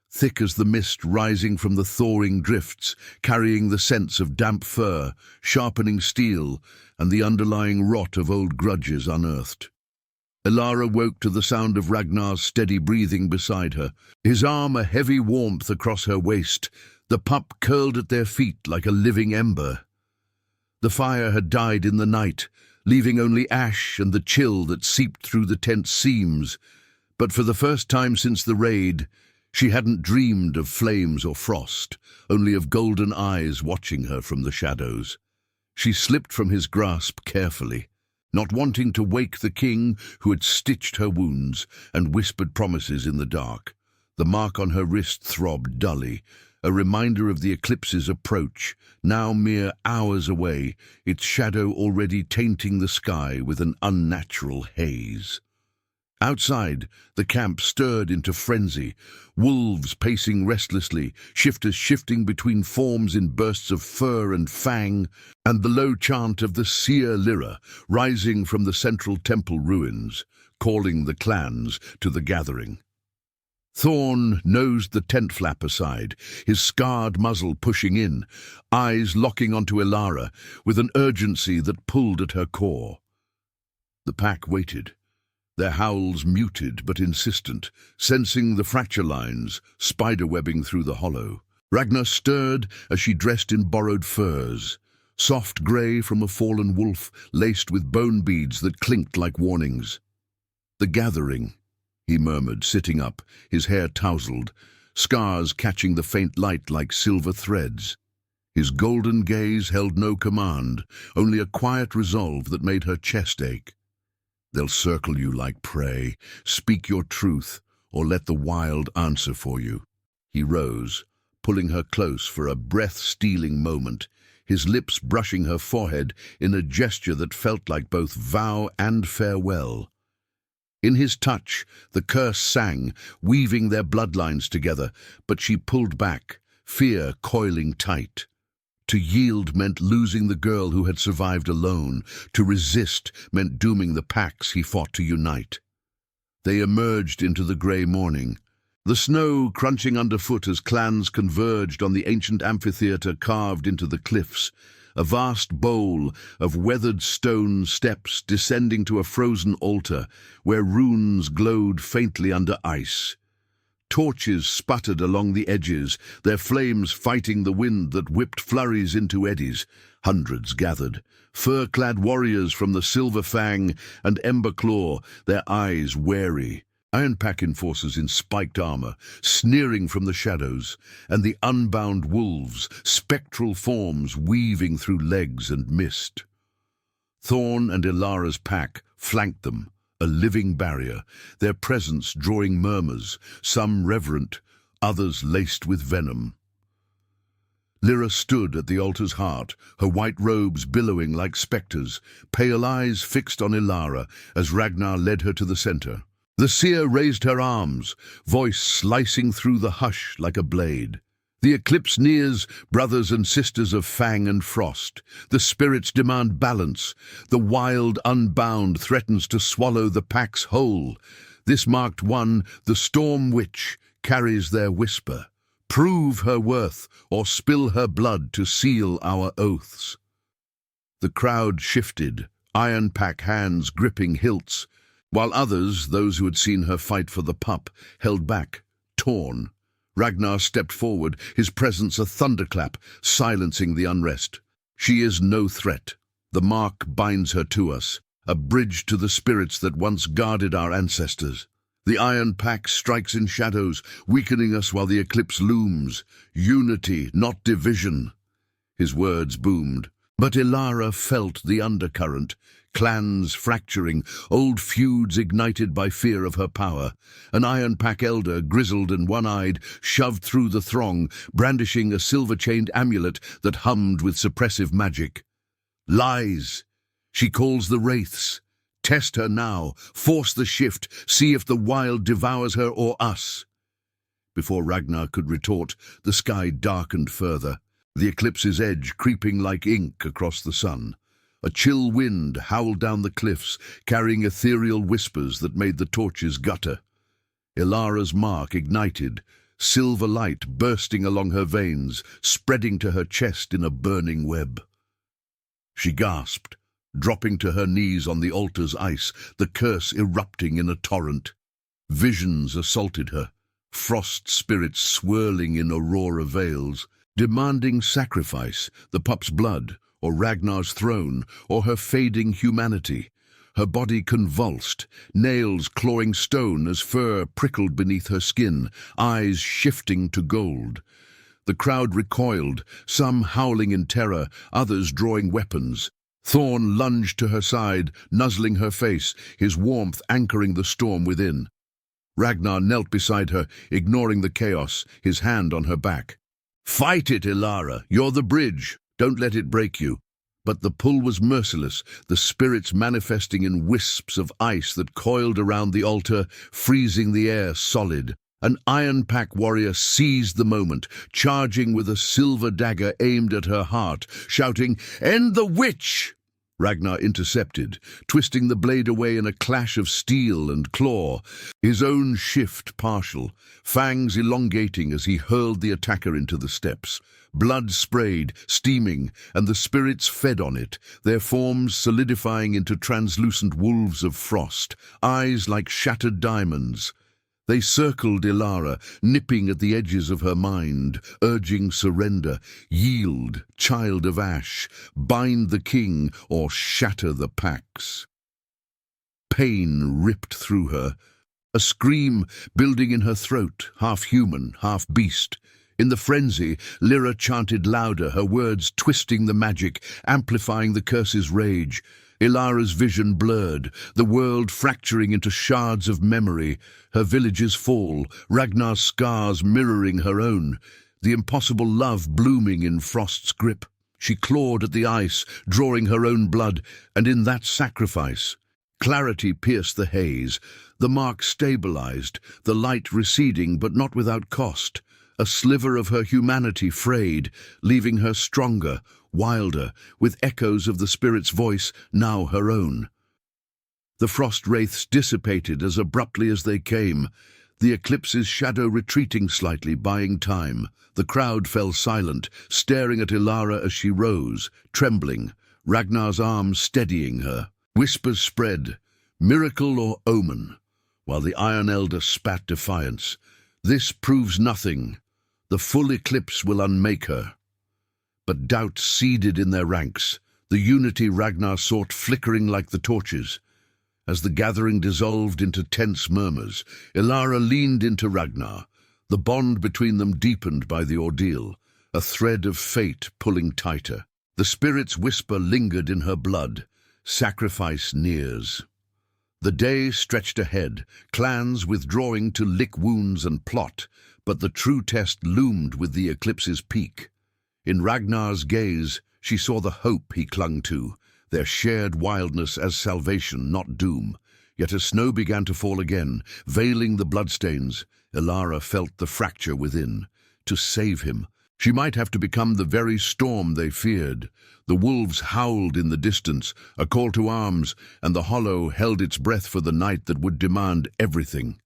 thick as the mist rising from the thawing drifts, carrying the scents of damp fur, sharpening steel, and the underlying rot of old grudges unearthed. Elara woke to the sound of Ragnar's steady breathing beside her, his arm a heavy warmth across her waist, the pup curled at their feet like a living ember. The fire had died in the night, leaving only ash and the chill that seeped through the tent's seams, but for the first time since the raid, she hadn't dreamed of flames or frost, only of golden eyes watching her from the shadows. She slipped from his grasp carefully, not wanting to wake the king who had stitched her wounds and whispered promises in the dark. The mark on her wrist throbbed dully, a reminder of the eclipse's approach, now mere hours away, its shadow already tainting the sky with an unnatural haze. Outside, the camp stirred into frenzy, wolves pacing restlessly, shifters shifting between forms in bursts of fur and fang, and the low chant of the seer Elara rising from the central temple ruins, calling the clans to the gathering. Thorn nosed the tent flap aside, his scarred muzzle pushing in, eyes locking onto Elara with an urgency that pulled at her core. The pack waited, their howls muted but insistent, sensing the fracture lines spiderwebbing through the hollow. Ragnar stirred as she dressed in borrowed furs, soft grey from a fallen wolf laced with bone beads that clinked like warnings. "The gathering," he murmured, sitting up, his hair tousled, scars catching the faint light like silver threads. His golden gaze held no command, only a quiet resolve that made her chest ache. "They'll circle you like prey. Speak your truth, or let the wild answer for you." He rose, pulling her close for a breath-stealing moment, his lips brushing her forehead in a gesture that felt like both vow and farewell. In his touch, the curse sang, weaving their bloodlines together, but she pulled back, fear coiling tight. To yield meant losing the girl who had survived alone. To resist meant dooming the packs he fought to unite. They emerged into the grey morning, the snow crunching underfoot as clans converged on the ancient amphitheatre carved into the cliffs, a vast bowl of weathered stone steps descending to a frozen altar where runes glowed faintly under ice. Torches sputtered along the edges, their flames fighting the wind that whipped flurries into eddies. Hundreds gathered, fur-clad warriors from the Silver Fang and Ember Claw, their eyes wary. Ironpack enforcers in spiked armor, sneering from the shadows, and the unbound wolves, spectral forms weaving through legs and mist. Thorn and Elara's pack flanked them, a living barrier, their presence drawing murmurs, some reverent, others laced with venom. Elara stood at the altar's heart, her white robes billowing like spectres, pale eyes fixed on Elara as Ragnar led her to the center. The seer raised her arms, voice slicing through the hush like a blade. "The eclipse nears, brothers and sisters of Fang and Frost. The spirits demand balance. The wild unbound threatens to swallow the pack's whole. This marked one, the Storm Witch, carries their whisper. Prove her worth, or spill her blood to seal our oaths." The crowd shifted, Ironpack hands gripping hilts, while others, those who had seen her fight for the pup, held back, torn. Ragnar stepped forward, his presence a thunderclap, silencing the unrest. "She is no threat. The mark binds her to us, a bridge to the spirits that once guarded our ancestors. The Iron Pact strikes in shadows, weakening us while the eclipse looms. Unity, not division. His words boomed. But Elara felt the undercurrent, clans fracturing, old feuds ignited by fear of her power. An Iron Pact elder, grizzled and one-eyed, shoved through the throng, brandishing a silver-chained amulet that hummed with suppressive magic. Lies! She calls the wraiths. Test her now, force the shift, see if the wild devours her or us. Before Ragnar could retort, the sky darkened further, the eclipse's edge creeping like ink across the sun. A chill wind howled down the cliffs, carrying ethereal whispers that made the torches gutter. Elara's mark ignited, silver light bursting along her veins, spreading to her chest in a burning web. She gasped, dropping to her knees on the altar's ice, the curse erupting in a torrent. Visions assaulted her, frost spirits swirling in aurora veils, demanding sacrifice, the pup's blood, or Ragnar's throne, or her fading humanity. Her body convulsed, nails clawing stone as fur prickled beneath her skin, eyes shifting to gold. The crowd recoiled, some howling in terror, others drawing weapons. Thorn lunged to her side, nuzzling her face, his warmth anchoring the storm within. Ragnar knelt beside her, ignoring the chaos, his hand on her back. "Fight it, Elara! You're the bridge! Don't let it break you!" But the pull was merciless, the spirits manifesting in wisps of ice that coiled around the altar, freezing the air solid. An Iron Pact warrior seized the moment, charging with a silver dagger aimed at her heart, shouting, "End the witch!" Ragnar intercepted, twisting the blade away in a clash of steel and claw, his own shift partial, fangs elongating as he hurled the attacker into the steps. Blood sprayed, steaming, and the spirits fed on it, their forms solidifying into translucent wolves of frost, eyes like shattered diamonds. They circled Elara, nipping at the edges of her mind, urging surrender, yield, child of ash, bind the king, or shatter the pacts. Pain ripped through her, a scream building in her throat, half human, half beast. In the frenzy, Lyra chanted louder, her words twisting the magic, amplifying the curse's rage. Elara's vision blurred, the world fracturing into shards of memory, her villages fall, Ragnar's scars mirroring her own, the impossible love blooming in Frost's grip. She clawed at the ice, drawing her own blood, and in that sacrifice, clarity pierced the haze, the mark stabilized, the light receding but not without cost. A sliver of her humanity frayed, leaving her stronger, wilder, with echoes of the spirit's voice, now her own. The frost wraiths dissipated as abruptly as they came, the eclipse's shadow retreating slightly, buying time. The crowd fell silent, staring at Elara as she rose, trembling, Ragnar's arms steadying her. Whispers spread, miracle or omen, while the Iron Elder spat defiance. "This proves nothing. The full eclipse will unmake her." But doubt seeded in their ranks, the unity Ragnar sought flickering like the torches. As the gathering dissolved into tense murmurs, Elara leaned into Ragnar, the bond between them deepened by the ordeal, a thread of fate pulling tighter. The spirit's whisper lingered in her blood, sacrifice nears. The day stretched ahead, clans withdrawing to lick wounds and plot, but the true test loomed with the eclipse's peak. In Ragnar's gaze, she saw the hope he clung to, their shared wildness as salvation, not doom. Yet as snow began to fall again, veiling the bloodstains, Elara felt the fracture within. To save him, she might have to become the very storm they feared. The wolves howled in the distance, a call to arms, and the hollow held its breath for the night that would demand everything.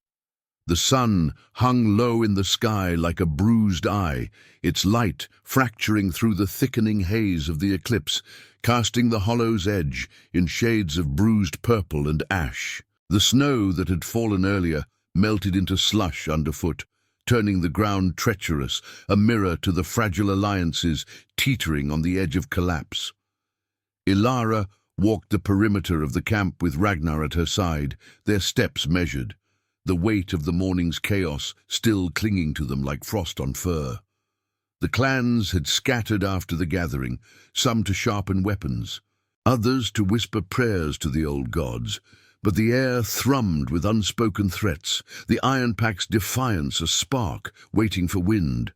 The sun hung low in the sky like a bruised eye, its light fracturing through the thickening haze of the eclipse, casting the hollow's edge in shades of bruised purple and ash. The snow that had fallen earlier melted into slush underfoot, turning the ground treacherous, a mirror to the fragile alliances teetering on the edge of collapse. Elara walked the perimeter of the camp with Ragnar at her side, their steps measured. the weight of the morning's chaos still clinging to them like frost on fur. The clans had scattered after the gathering, some to sharpen weapons, others to whisper prayers to the old gods, but the air thrummed with unspoken threats, the Iron Pack's defiance a spark waiting for wind.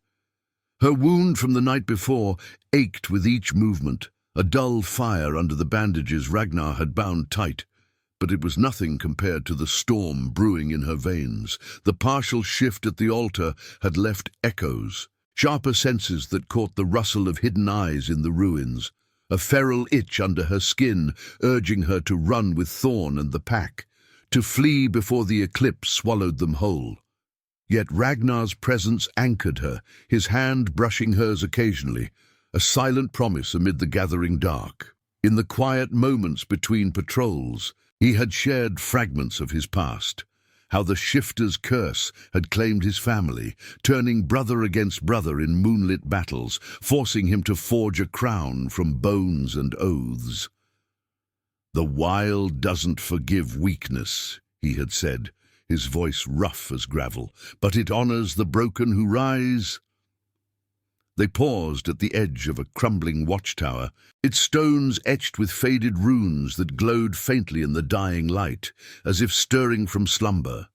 Her wound from the night before ached with each movement, a dull fire under the bandages Ragnar had bound tight, but it was nothing compared to the storm brewing in her veins. The partial shift at the altar had left echoes, sharper senses that caught the rustle of hidden eyes in the ruins, a feral itch under her skin urging her to run with Thorn and the pack, to flee before the eclipse swallowed them whole. Yet Ragnar's presence anchored her, his hand brushing hers occasionally, a silent promise amid the gathering dark. In the quiet moments between patrols, he had shared fragments of his past, how the shifter's curse had claimed his family, turning brother against brother in moonlit battles, forcing him to forge a crown from bones and oaths. "The wild doesn't forgive weakness," he had said, his voice rough as gravel, "but it honors the broken who rise." They paused at the edge of a crumbling watchtower, its stones etched with faded runes that glowed faintly in the dying light, as if stirring from slumber.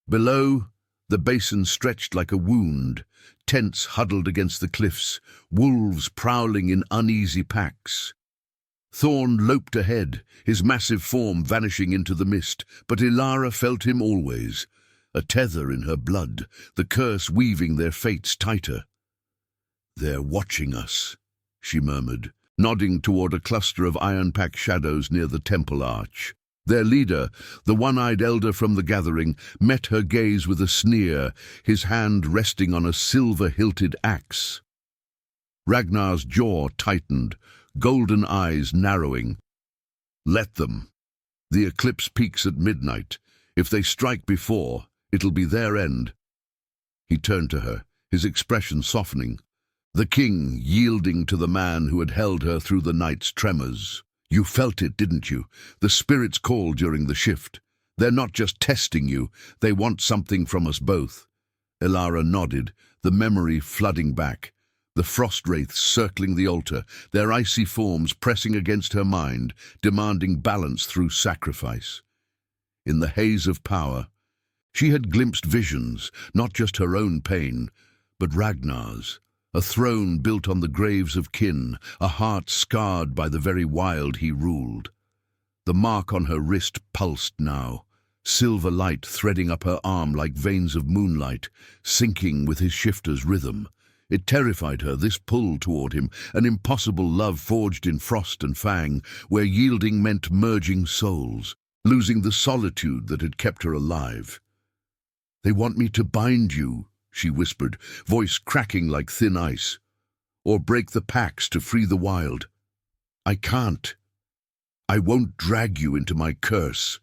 Below, the basin stretched like a wound, tents huddled against the cliffs, wolves prowling in uneasy packs. Thorn loped ahead, his massive form vanishing into the mist, but Elara felt him always, a tether in her blood, the curse weaving their fates tighter. "They're watching us," she murmured, nodding toward a cluster of iron-packed shadows near the temple arch. Their leader, the one-eyed elder from the gathering, met her gaze with a sneer, his hand resting on a silver-hilted axe. Ragnar's jaw tightened, golden eyes narrowing. "Let them. The eclipse peaks at midnight. If they strike before, it'll be their end." He turned to her, his expression softening. The king yielding to the man who had held her through the night's tremors. "You felt it, didn't you? The spirits called during the shift. They're not just testing you, they want something from us both." Elara nodded, the memory flooding back. The frost wraiths circling the altar, their icy forms pressing against her mind, demanding balance through sacrifice. In the haze of power, she had glimpsed visions, not just her own pain, but Ragnar's. A throne built on the graves of kin, a heart scarred by the very wild he ruled. The mark on her wrist pulsed now, silver light threading up her arm like veins of moonlight, syncing with his shifter's rhythm. It terrified her, this pull toward him, an impossible love forged in frost and fang, where yielding meant merging souls, losing the solitude that had kept her alive. "They want me to bind you," she whispered, voice cracking like thin ice, "or break the packs to free the wild. I can't. I won't drag you into my curse."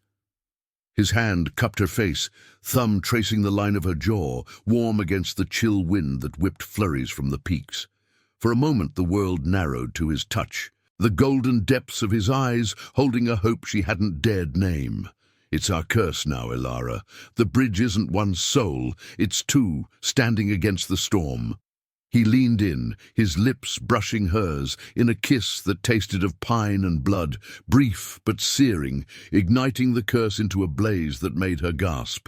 His hand cupped her face, thumb tracing the line of her jaw, warm against the chill wind that whipped flurries from the peaks. For a moment the world narrowed to his touch, the golden depths of his eyes holding a hope she hadn't dared name. "It's our curse now, Elara. The bridge isn't one soul, it's two, standing against the storm." He leaned in, his lips brushing hers, in a kiss that tasted of pine and blood, brief but searing, igniting the curse into a blaze that made her gasp.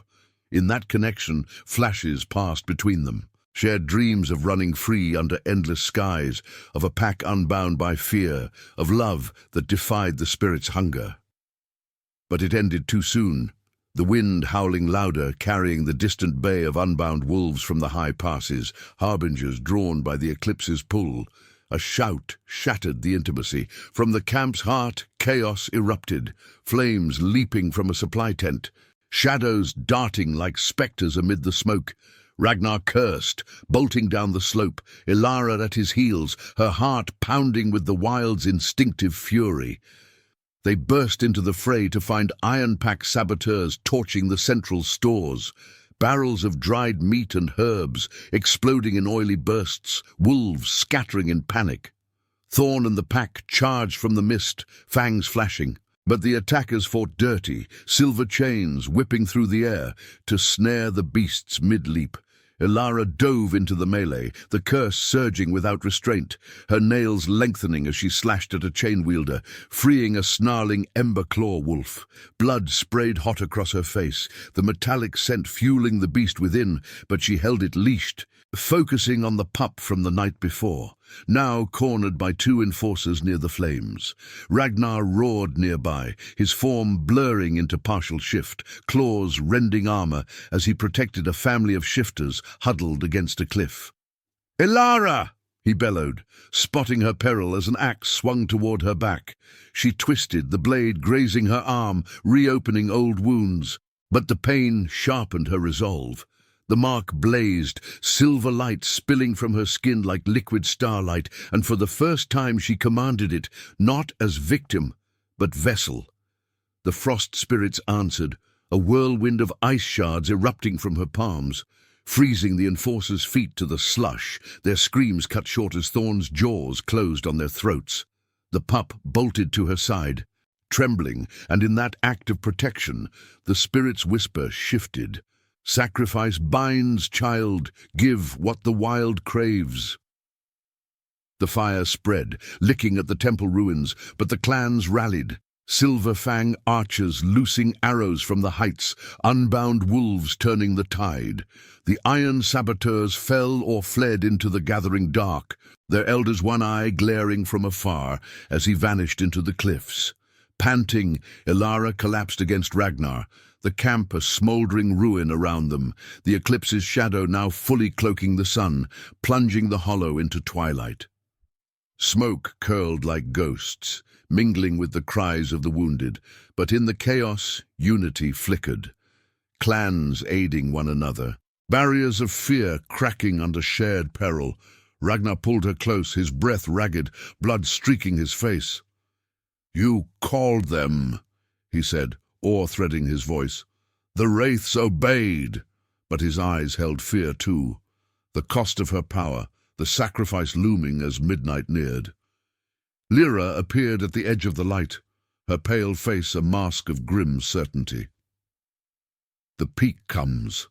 In that connection, flashes passed between them, shared dreams of running free under endless skies, of a pack unbound by fear, of love that defied the spirit's hunger. But it ended too soon, the wind howling louder, carrying the distant bay of unbound wolves from the high passes, harbingers drawn by the eclipse's pull. A shout shattered the intimacy. From the camp's heart, chaos erupted, flames leaping from a supply tent, shadows darting like spectres amid the smoke. Ragnar cursed, bolting down the slope, Elara at his heels, her heart pounding with the wild's instinctive fury. They burst into the fray to find iron-pack saboteurs torching the central stores, barrels of dried meat and herbs exploding in oily bursts, wolves scattering in panic. Thorn and the pack charged from the mist, fangs flashing. But the attackers fought dirty, silver chains whipping through the air to snare the beast's mid-leap. Elara dove into the melee, the curse surging without restraint, her nails lengthening as she slashed at a chain-wielder, freeing a snarling ember-claw wolf. Blood sprayed hot across her face, the metallic scent fueling the beast within, but she held it leashed, focusing on the pup from the night before, now cornered by two enforcers near the flames. Ragnar roared nearby, his form blurring into partial shift, claws rending armor as he protected a family of shifters huddled against a cliff. "Elara!" he bellowed, spotting her peril as an axe swung toward her back. She twisted, the blade grazing her arm, reopening old wounds, but the pain sharpened her resolve. The mark blazed, silver light spilling from her skin like liquid starlight, and for the first time she commanded it, not as victim, but vessel. The frost spirits answered, a whirlwind of ice shards erupting from her palms, freezing the enforcers' feet to the slush, their screams cut short as Thorn's jaws closed on their throats. The pup bolted to her side, trembling, and in that act of protection, the spirit's whisper shifted. "Sacrifice binds, child, give what the wild craves." The fire spread, licking at the temple ruins, but the clans rallied. Silver Fang archers loosing arrows from the heights, unbound wolves turning the tide. The iron saboteurs fell or fled into the gathering dark, their elder's one eye glaring from afar as he vanished into the cliffs. Panting, Elara collapsed against Ragnar, the camp a smouldering ruin around them, the eclipse's shadow now fully cloaking the sun, plunging the hollow into twilight. Smoke curled like ghosts, mingling with the cries of the wounded, but in the chaos, unity flickered. Clans aiding one another, barriers of fear cracking under shared peril. Ragnar pulled her close, his breath ragged, blood streaking his face. "You called them," he said, awe threading his voice. "The wraiths obeyed," but his eyes held fear too. The cost of her power, the sacrifice looming as midnight neared. Lyra appeared at the edge of the light, her pale face a mask of grim certainty. "The peak comes,"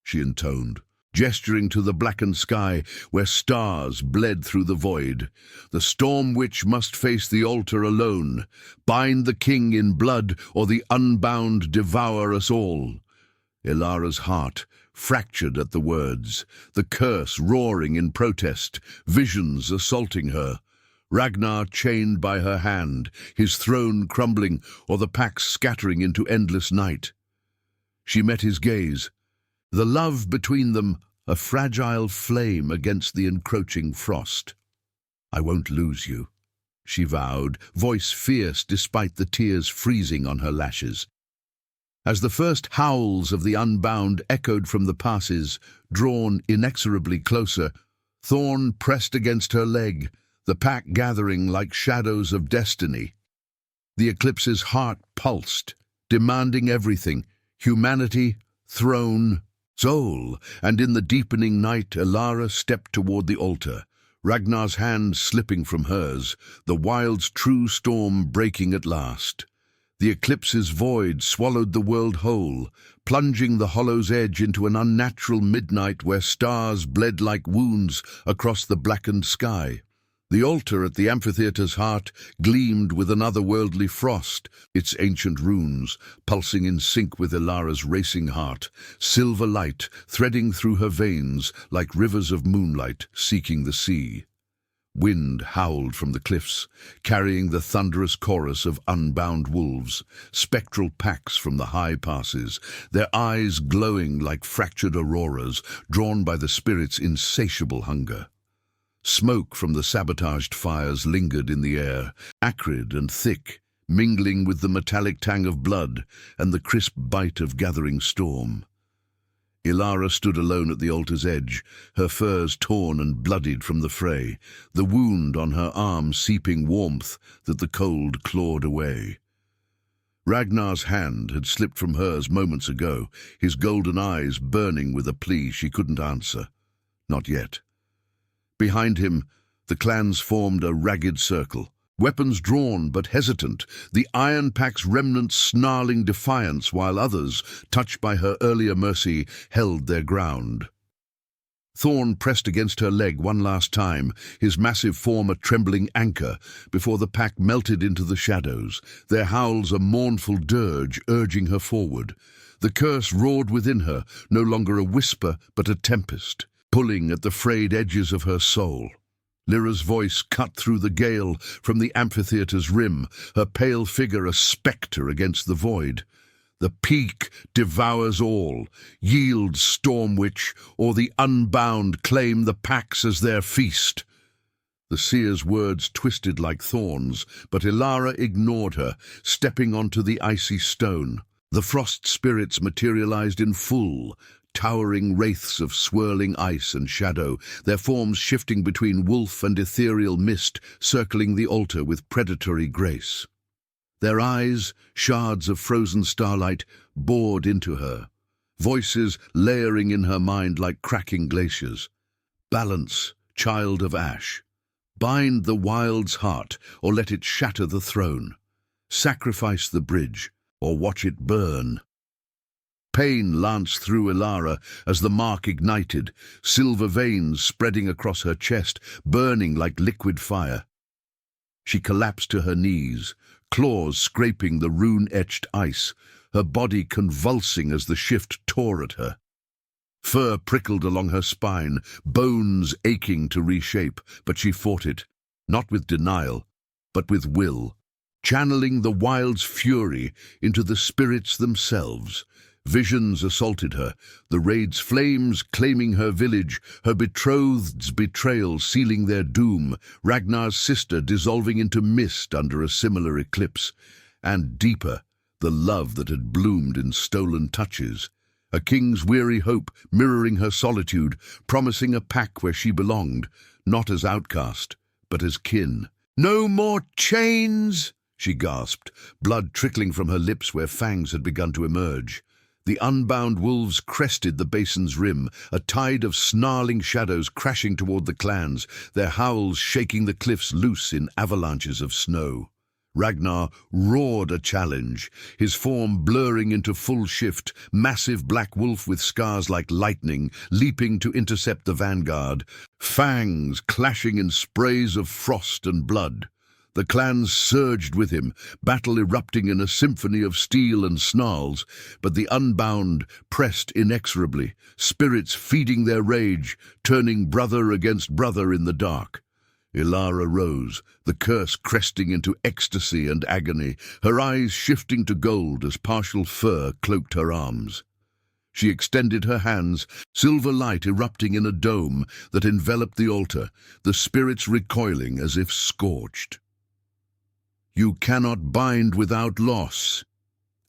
she intoned, gesturing to the blackened sky where stars bled through the void. "The storm witch must face the altar alone, bind the king in blood, or the unbound devour us all." Elara's heart fractured at the words, the curse roaring in protest, visions assaulting her. Ragnar chained by her hand, his throne crumbling, or the pack scattering into endless night. She met his gaze, the love between them a fragile flame against the encroaching frost. "I won't lose you," she vowed, voice fierce despite the tears freezing on her lashes. As the first howls of the unbound echoed from the passes, drawn inexorably closer, Thorn pressed against her leg, the pack gathering like shadows of destiny. The eclipse's heart pulsed, demanding everything, humanity, throne, soul, and in the deepening night Elara stepped toward the altar, Ragnar's hand slipping from hers, the wild's true storm breaking at last. The eclipse's void swallowed the world whole, plunging the hollow's edge into an unnatural midnight where stars bled like wounds across the blackened sky. The altar at the amphitheater's heart gleamed with an otherworldly frost, its ancient runes pulsing in sync with Elara's racing heart, silver light threading through her veins like rivers of moonlight seeking the sea. Wind howled from the cliffs, carrying the thunderous chorus of unbound wolves, spectral packs from the high passes, their eyes glowing like fractured auroras drawn by the spirit's insatiable hunger. Smoke from the sabotaged fires lingered in the air, acrid and thick, mingling with the metallic tang of blood and the crisp bite of gathering storm. Elara stood alone at the altar's edge, her furs torn and bloodied from the fray, the wound on her arm seeping warmth that the cold clawed away. Ragnar's hand had slipped from hers moments ago, his golden eyes burning with a plea she couldn't answer. Not yet. Behind him, the clans formed a ragged circle, weapons drawn but hesitant, the Iron Pack's remnants snarling defiance while others, touched by her earlier mercy, held their ground. Thorn pressed against her leg one last time, his massive form a trembling anchor, before the pack melted into the shadows, their howls a mournful dirge urging her forward. The curse roared within her, no longer a whisper but a tempest, pulling at the frayed edges of her soul. Lyra's voice cut through the gale from the amphitheater's rim, her pale figure a spectre against the void. The peak devours all. Yield, Storm Witch, or the unbound claim the packs as their feast. The seer's words twisted like thorns, but Elara ignored her, stepping onto the icy stone. The frost spirits materialized in full, towering wraiths of swirling ice and shadow, their forms shifting between wolf and ethereal mist, circling the altar with predatory grace. Their eyes, shards of frozen starlight, bored into her, voices layering in her mind like cracking glaciers. Balance, child of ash. Bind the wild's heart, or let it shatter the throne. Sacrifice the bridge, or watch it burn. Pain lanced through Elara as the mark ignited, silver veins spreading across her chest, burning like liquid fire. She collapsed to her knees, claws scraping the rune-etched ice, her body convulsing as the shift tore at her. Fur prickled along her spine, bones aching to reshape, but she fought it, not with denial, but with will, channeling the wild's fury into the spirits themselves. Visions assaulted her, the raid's flames claiming her village, her betrothed's betrayal sealing their doom, Ragnar's sister dissolving into mist under a similar eclipse, and deeper, the love that had bloomed in stolen touches. A king's weary hope mirroring her solitude, promising a pack where she belonged, not as outcast, but as kin. "No more chains!" she gasped, blood trickling from her lips where fangs had begun to emerge. The unbound wolves crested the basin's rim, a tide of snarling shadows crashing toward the clans, their howls shaking the cliffs loose in avalanches of snow. Ragnar roared a challenge, his form blurring into full shift, massive black wolf with scars like lightning, leaping to intercept the vanguard, fangs clashing in sprays of frost and blood. The clans surged with him, battle erupting in a symphony of steel and snarls, but the unbound pressed inexorably, spirits feeding their rage, turning brother against brother in the dark. Elara rose, the curse cresting into ecstasy and agony, her eyes shifting to gold as partial fur cloaked her arms. She extended her hands, silver light erupting in a dome that enveloped the altar, the spirits recoiling as if scorched. "You cannot bind without loss,"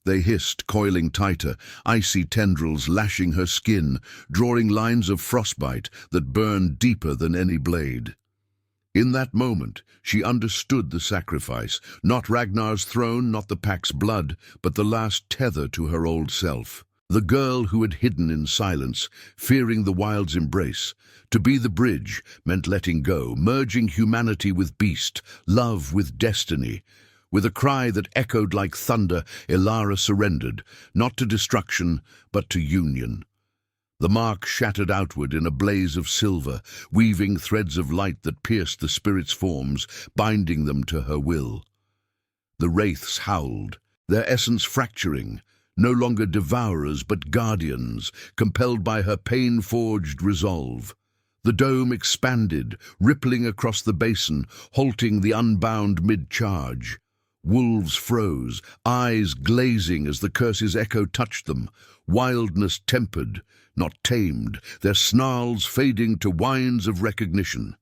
they hissed, coiling tighter, icy tendrils lashing her skin, drawing lines of frostbite that burned deeper than any blade. In that moment, she understood the sacrifice, not Ragnar's throne, not the pack's blood, but the last tether to her old self. The girl who had hidden in silence, fearing the wild's embrace. To be the bridge meant letting go, merging humanity with beast, love with destiny. With a cry that echoed like thunder, Elara surrendered, not to destruction, but to union. The mark shattered outward in a blaze of silver, weaving threads of light that pierced the spirit's forms, binding them to her will. The wraiths howled, their essence fracturing, no longer devourers but guardians, compelled by her pain-forged resolve. The dome expanded, rippling across the basin, halting the unbound mid-charge. Wolves froze, eyes glazing as the curse's echo touched them, wildness tempered, not tamed, their snarls fading to whines of recognition.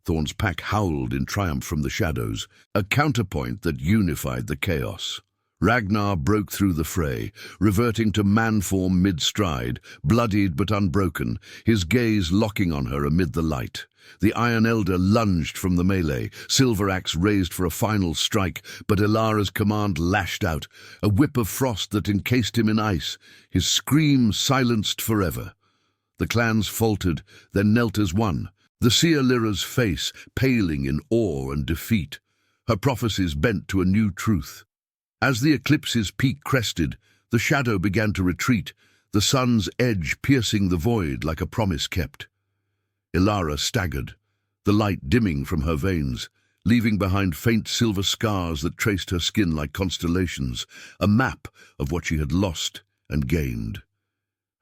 Thorn's pack howled in triumph from the shadows, a counterpoint that unified the chaos. Ragnar broke through the fray, reverting to man-form mid-stride, bloodied but unbroken, his gaze locking on her amid the light. The Iron Elder lunged from the melee, silver axe raised for a final strike, but Elara's command lashed out, a whip of frost that encased him in ice, his scream silenced forever. The clans faltered, then knelt as one, the seer Lyra's face paling in awe and defeat. her prophecies bent to a new truth. As the eclipse's peak crested, the shadow began to retreat, the sun's edge piercing the void like a promise kept. Elara staggered, the light dimming from her veins, leaving behind faint silver scars that traced her skin like constellations, a map of what she had lost and gained.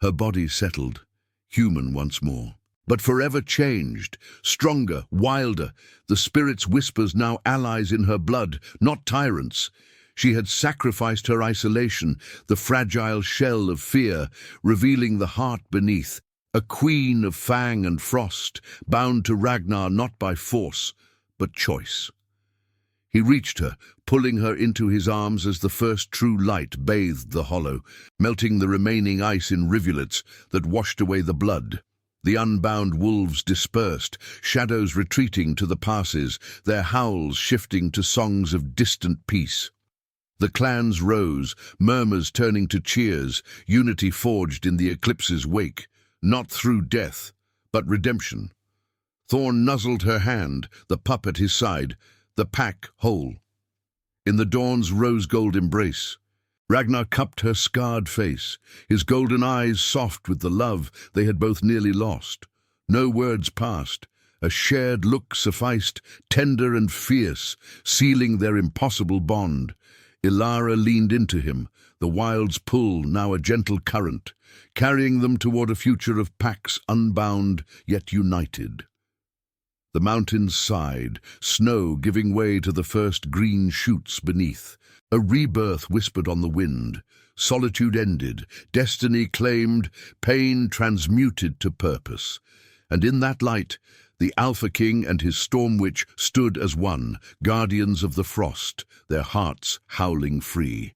Her body settled, human once more, but forever changed, stronger, wilder, the spirit's whispers now allies in her blood, not tyrants. She had sacrificed her isolation, the fragile shell of fear, revealing the heart beneath, a queen of fang and frost, bound to Ragnar not by force, but choice. He reached her, pulling her into his arms as the first true light bathed the hollow, melting the remaining ice in rivulets that washed away the blood. The unbound wolves dispersed, shadows retreating to the passes, their howls shifting to songs of distant peace. The clans rose, murmurs turning to cheers, unity forged in the eclipse's wake, not through death, but redemption. Thorn nuzzled her hand, the pup at his side, the pack whole. In the dawn's rose-gold embrace, Ragnar cupped her scarred face, his golden eyes soft with the love they had both nearly lost. No words passed. A shared look sufficed, tender and fierce, sealing their impossible bond. Elara leaned into him, the wild's pull now a gentle current, carrying them toward a future of packs unbound yet united. The mountains sighed, snow giving way to the first green shoots beneath. A rebirth whispered on the wind. Solitude ended, destiny claimed, pain transmuted to purpose. And in that light, the Alpha King and his Storm Witch stood as one, guardians of the frost, their hearts howling free.